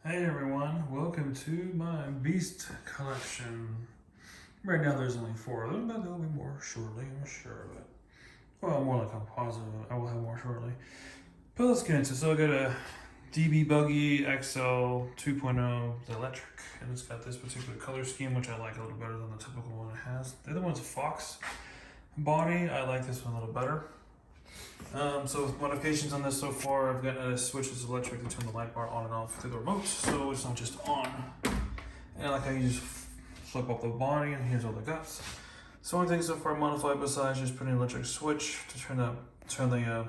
Hey everyone, welcome to my Beast collection. Right now there's only 4 of them, but there'll be more shortly, I'm sure of it. Well, more like I'm positive I will have more shortly. But let's get into it. So I got a DB Buggy XL 2.0, the electric, and it's got this particular color scheme, which I like a little better than the typical one it has. The other one's a Fox body. I like this one a little better. So with modifications on this so far, I've gotten a switch that's electric to turn the light bar on and off through the remote, so it's not just on. And I like how you just flip up the body, and here's all the guts. So one thing so far modified besides just putting an electric switch to turn the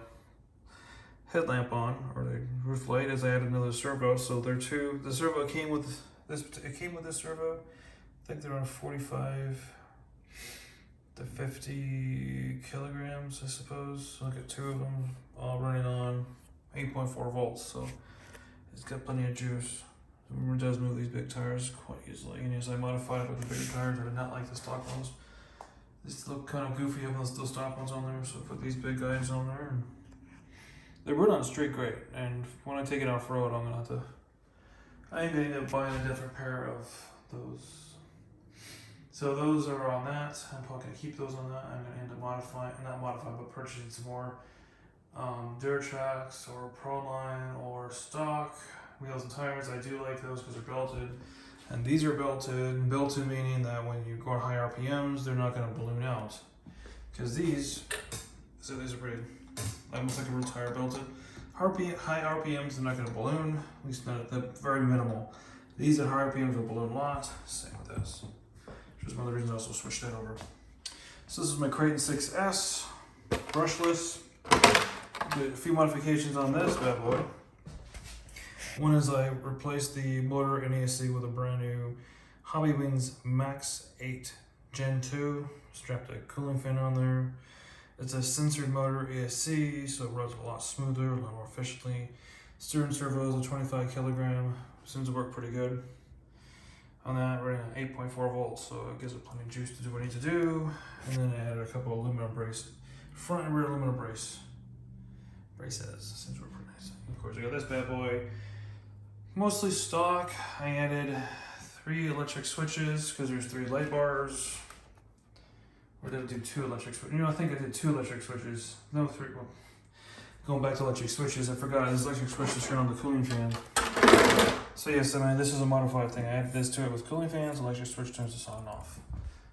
headlamp on, or the roof light, is I added another servo. So there are two. The servo came with this. It came with this servo. I think they're on 45 to 50 kilograms, I suppose. So I got 2 of them all running on 8.4 volts. So it's got plenty of juice. It does move these big tires quite easily. And as I modified it with the bigger tires, I did not like the stock ones. These look kind of goofy having those stock ones on there. So I put these big guys on there, and they run on straight great. And when I take it off road, I'm gonna have to. I am gonna end up buying a different pair of those. So those are on that. I'm probably gonna keep those on that. I'm gonna end up but purchasing some more Duratrax or Proline or stock wheels and tires. I do like those because they're belted, and these are belted. Belted meaning that when you go at high RPMs, they're not gonna balloon out. Because these are pretty, almost like a real tire belted. High RPMs, they're not gonna balloon. At least not, they're very minimal. These at high RPMs will balloon a lot. Same with this. Which is one of the reasons I also switched that over. So this is my Kraton 6S, brushless. Did a few modifications on this bad boy. One is I replaced the motor and ESC with a brand new Hobbywings Max 8 Gen 2. Strapped a cooling fan on there. It's a sensored motor ESC, so it runs a lot smoother, a lot more efficiently. Steering servo is a 25 kilogram. Seems to work pretty good. On that, running at 8.4 volts, so it gives it plenty of juice to do what I need to do. And then I added a couple of aluminum braces, front and rear aluminum braces. Seems to work pretty nice. Of course, I got this bad boy, mostly stock. I added 3 electric switches because there's 3 light bars. Or did I do 2 electric switches? I think I did 2 electric switches. No, 3. Well, going back to electric switches, I forgot this electric switch to turn on the cooling fan. So yes, I mean, this is a modified thing. I added this to it with cooling fans. Electric switch turns this on and off.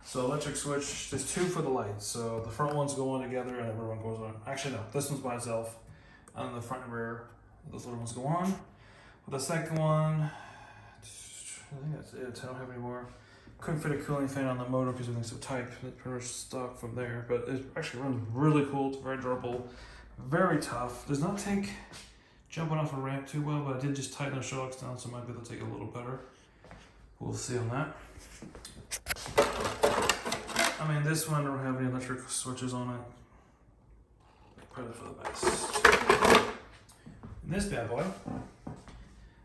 So electric switch, there's 2 for the lights. So the front ones go on together and the rear one goes on. Actually, no, this one's by itself. And the front and rear, those little ones go on. But the second one, I think that's it. I don't have any more. Couldn't fit a cooling fan on the motor because everything's so tight. It's pretty much stuck from there. But it actually runs really cool. It's very durable, very tough. Does not take jumping off a ramp too well, but I did just tighten the shocks down, so I might be able to take it a little better. We'll see on that. I mean, this one don't have any electric switches on it. Probably for the best. And this bad boy.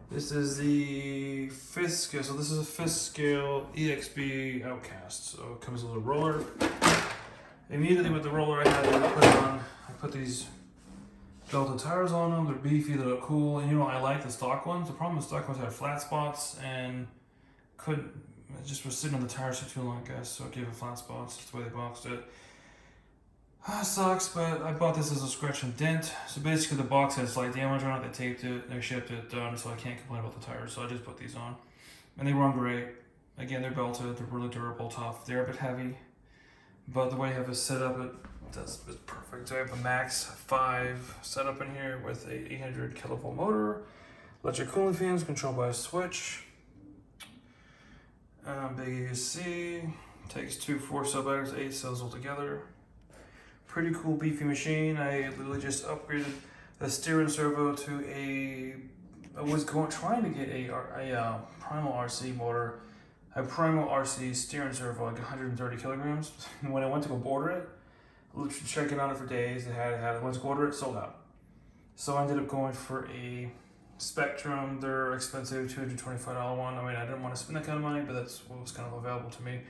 This is the 5th scale. So this is a 5th scale EXB Outcast. So it comes with a roller. Immediately with the roller, I put these belted tires on them. They're beefy, they look cool, and I like the stock ones. The problem with stock ones had flat spots and it just was sitting on the tires for too long, I guess, so it gave it flat spots. That's the way they boxed it. Sucks, but I bought this as a scratch and dent. So basically the box had slight damage on it. They taped it, they shipped it done, so I can't complain about the tires. So I just put these on. And they run great. Again, they're belted, they're really durable, tough. They're a bit heavy, but the way I have it set up, it's perfect. So I have a Max 5 set up in here with a 800 kilovolt motor. Electric cooling fans controlled by a switch. Big ESC. Takes 2 4-cell batteries, 8 cells altogether. Pretty cool beefy machine. I literally just upgraded the steering servo to I was trying to get a Primal RC motor. A Primal RC steering servo, like 130 kilograms. And when I went to go order it, literally checking on it for days. I went to order it, sold out. So I ended up going for a Spectrum. They're expensive, $225 one. I mean, I didn't want to spend that kind of money, but that's what was kind of available to me.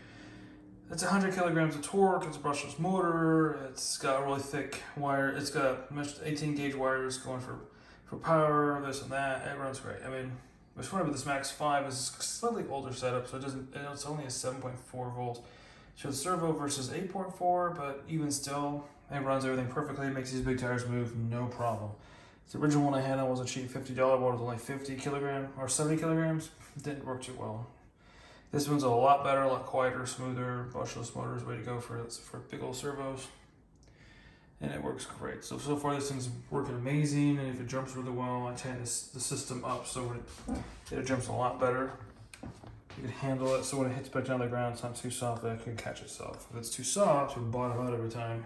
It's 100 kilograms of torque. It's a brushless motor. It's got a really thick wire. It's got 18 gauge wires going for power, this and that. It runs great. I mean, What's funny about this Max 5 is a slightly older setup, so it's only a 7.4 volt. So servo versus 8.4, but even still, it runs everything perfectly. It makes these big tires move, no problem. The original one I had on was a cheap $50 one with only 50 kilograms or 70 kilograms. It didn't work too well. This one's a lot better, a lot quieter, smoother. Brushless motors, way to go for big old servos. And it works great. So far this thing's working amazing, and if it jumps really well, I tighten the system up so it jumps a lot better. You can handle it so when it hits back down the ground, it's not too soft that it can catch itself. If it's too soft, it'll bottom out every time.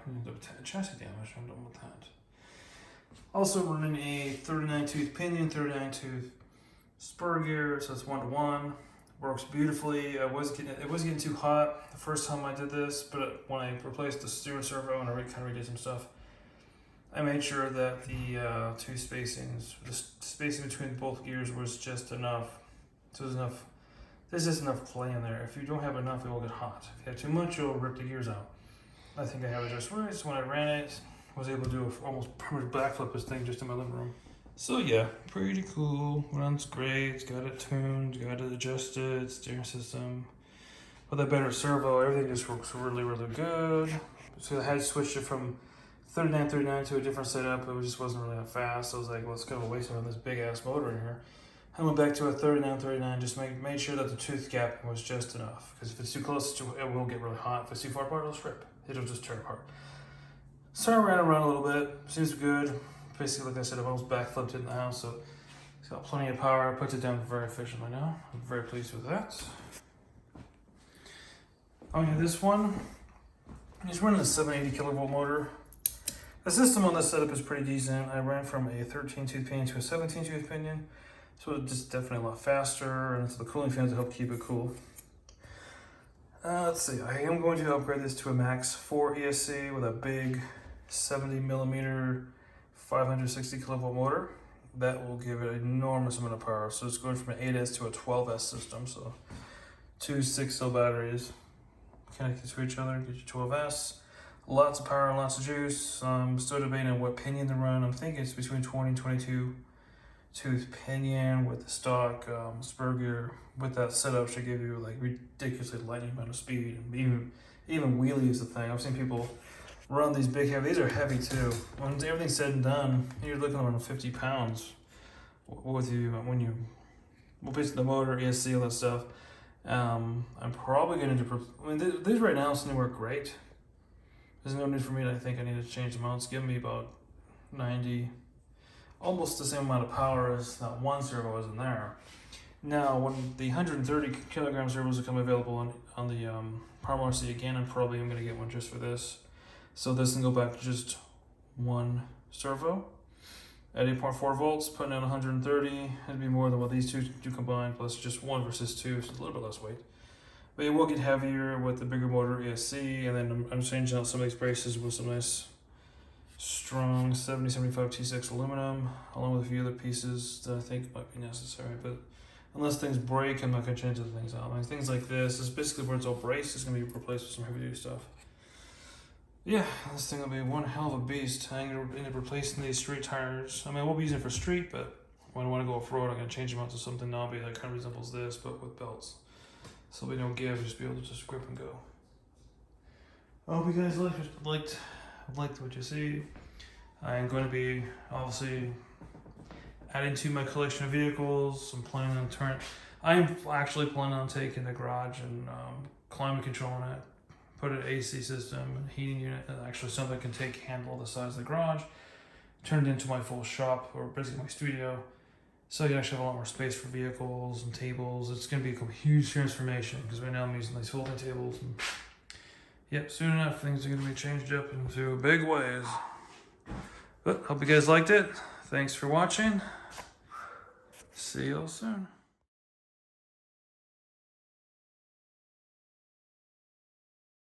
Chassis damage, I'm done with that. Also running a 39 tooth pinion, 39 tooth spur gear, so it's 1-to-1. Works beautifully. It was getting too hot the first time I did this, but when I replaced the steering servo and I kind of redid some stuff, I made sure that the two spacings, the spacing between both gears was just enough. So there's just enough play in there. If you don't have enough, it will get hot. If you have too much, you'll rip the gears out. I think I have it just right. So when I ran it, I was able to do almost permanent backflip this thing just in my living room. So yeah, pretty cool. Runs great. It's got it tuned, got it adjusted, steering system. With a better servo, everything just works really, really good. So I had switched it from 39 to a different setup. It just wasn't really that fast. So I was like, well, it's kind of a waste of this big ass motor in here. I went back to a 39, just made sure that the tooth gap was just enough. Because if it's too close, it will get really hot. If it's too far apart, it'll strip. It'll just tear apart. So I ran around a little bit. Seems good. Basically, like I said, I've almost backflipped it in the house, so it's got plenty of power. I put it down very efficiently now. I'm very pleased with that. Oh yeah, this one, it's running a 780 kilovolt motor. The system on this setup is pretty decent. I ran from a 13 tooth pinion to a 17 tooth pinion, so it's just definitely a lot faster, and it's the cooling fans to help keep it cool. Let's see, I am going to upgrade this to a Max 4 ESC with a big 70 millimeter 560 kilovolt motor. That will give it an enormous amount of power. So it's going from an 8S to a 12S system. So two 6-cell batteries connected to each other, get you 12S. Lots of power and lots of juice. I'm still debating on what pinion to run. I'm thinking it's between 20 and 22 tooth pinion with the stock spur gear. With that setup, should give you like ridiculously lightning amount of speed. And even wheelie is the thing. I've seen people run these big heavy. These are heavy too. When everything's said and done, you're looking around 50 pounds with you basically the motor, ESC, all that stuff. I'm probably going to these right now seem to work great. There's no need for me to think I need to change them out. It's giving me about 90, almost the same amount of power as that one servo is in there. Now, when the 130 kilogram servos become available on the Power RC again, I'm going to get one just for this. So this can go back to just one servo at 8.4 volts, putting in 130. It'd be more than what these two do combined, plus just one versus two, so it's a little bit less weight. But it will get heavier with the bigger motor ESC, and then I'm changing out some of these braces with some nice, strong 7075 T6 aluminum, along with a few other pieces that I think might be necessary. But unless things break, I'm not going to change the things out. Like things like this is basically where it's all braced. It's going to be replaced with some heavy duty stuff. Yeah, this thing will be one hell of a beast. I'm going to end up replacing these street tires. I mean, I won't be using it for street, but when I want to go off-road, I'm going to change them out to something knobby that kind of resembles this, but with belts. So we don't give, just be able to just grip and go. I hope you guys liked what you see. I'm going to be, obviously, adding to my collection of vehicles. I'm actually planning on taking the garage and climate controlling it. Put an AC system, heating unit, and actually something that can handle the size of the garage, turn it into my full shop, or basically my studio. So you actually have a lot more space for vehicles and tables. It's going to be a huge transformation, because right now I'm using these folding tables. And yep, soon enough, things are going to be changed up into big ways. But hope you guys liked it. Thanks for watching. See you all soon.